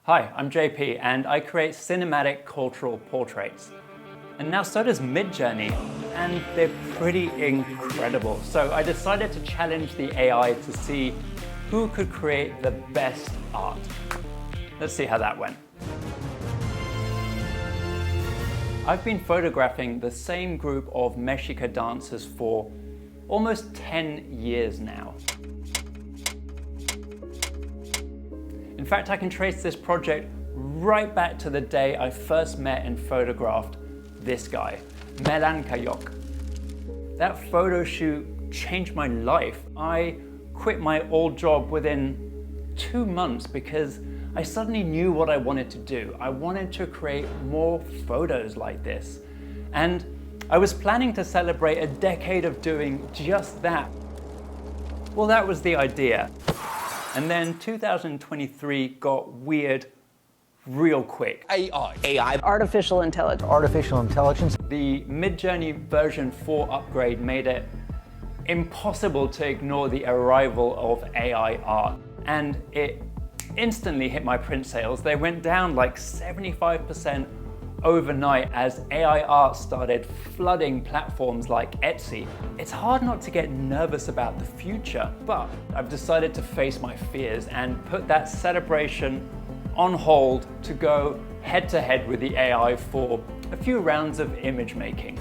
Hi, I'm JP and I create cinematic cultural portraits. And now so does Midjourney, and they're pretty incredible. So I decided to challenge the AI to see who could create the best art. Let's see how that went. I've been photographing the same group of Mexica dancers for almost 10 years now. In fact, I can trace this project right back to the day I first met and photographed this guy, Mexica. That photo shoot changed my life. I quit my old job within 2 months because I suddenly knew what I wanted to do. I wanted to create more photos like this. And I was planning to celebrate a decade of doing just that. Well, that was the idea. And then 2023 got weird real quick. AI. Artificial intelligence. Artificial intelligence. The Midjourney version 4 upgrade made it impossible to ignore the arrival of AI art. And it instantly hit my print sales. They went down like 75% overnight as AI art started flooding platforms like Etsy. It's hard not to get nervous about the future, but I've decided to face my fears and put that celebration on hold to go head to head with the AI for a few rounds of image making.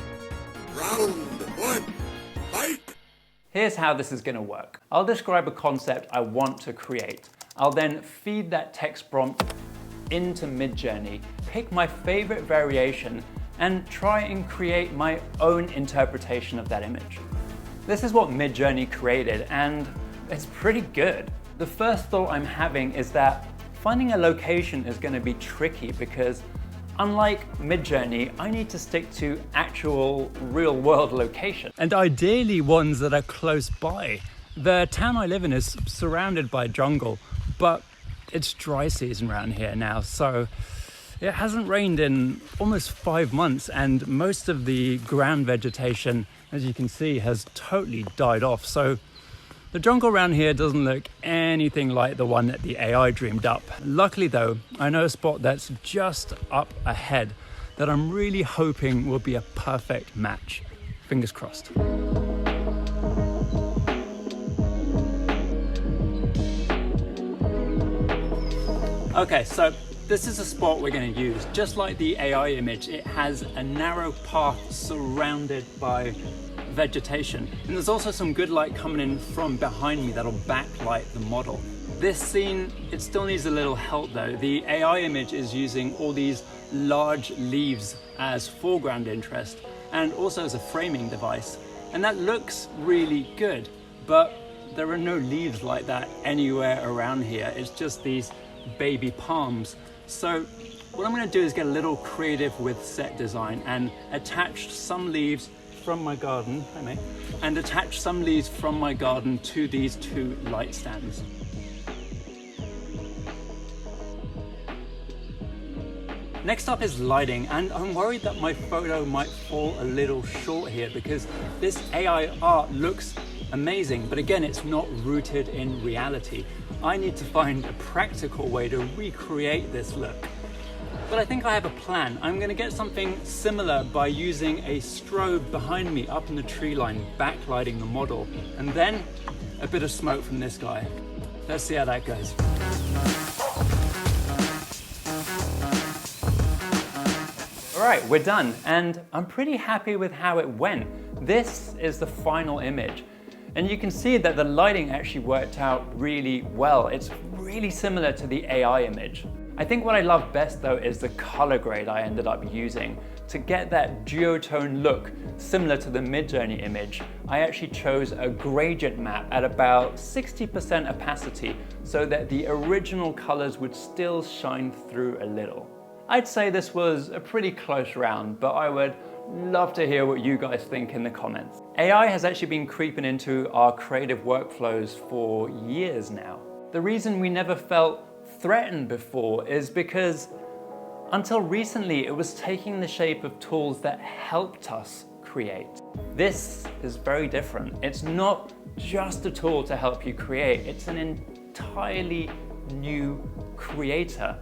Round one, fight! Here's how this is going to work. I'll describe a concept I want to create. I'll then feed that text prompt into Midjourney, pick my favorite variation, and try and create my own interpretation of that image. This is what Midjourney created, and it's pretty good. The first thought I'm having is that finding a location is going to be tricky because unlike Midjourney, I need to stick to actual real-world locations, and ideally ones that are close by. The town I live in is surrounded by jungle, but it's dry season around here now, so it hasn't rained in almost 5 months, and most of the ground vegetation, as you can see, has totally died off. So the jungle around here doesn't look anything like the one that the AI dreamed up. Luckily though, I know a spot that's just up ahead that I'm really hoping will be a perfect match. Fingers crossed. Okay, so this is a spot we're going to use. Just like the AI image, it has a narrow path surrounded by vegetation. And there's also some good light coming in from behind me that'll backlight the model. This scene, it still needs a little help though. The AI image is using all these large leaves as foreground interest and also as a framing device. And that looks really good, but there are no leaves like that anywhere around here. It's just these baby palms. So what I'm going to do is get a little creative with set design and attach some leaves from my garden, to these 2 light stands. Next up is lighting, and I'm worried that my photo might fall a little short here because this AI art looks amazing, but again, it's not rooted in reality. I need to find a practical way to recreate this look. But I think I have a plan. I'm going to get something similar by using a strobe behind me up in the tree line, backlighting the model, and then a bit of smoke from this guy. Let's see how that goes. All right, we're done, and I'm pretty happy with how it went. This is the final image. And you can see that the lighting actually worked out really well. It's really similar to the AI image. I think what I love best though is the color grade I ended up using. To get that duotone look similar to the Midjourney image, I actually chose a gradient map at about 60% opacity so that the original colors would still shine through a little. I'd say this was a pretty close round, but I would love to hear what you guys think in the comments. AI has actually been creeping into our creative workflows for years now. The reason we never felt threatened before is because until recently it was taking the shape of tools that helped us create. This is very different. It's not just a tool to help you create, it's an entirely new creator.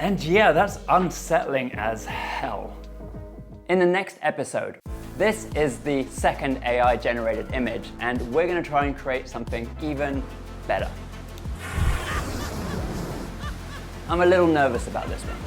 And yeah, that's unsettling as hell. In the next episode, this is the second AI generated image, and we're gonna try and create something even better. I'm a little nervous about this one.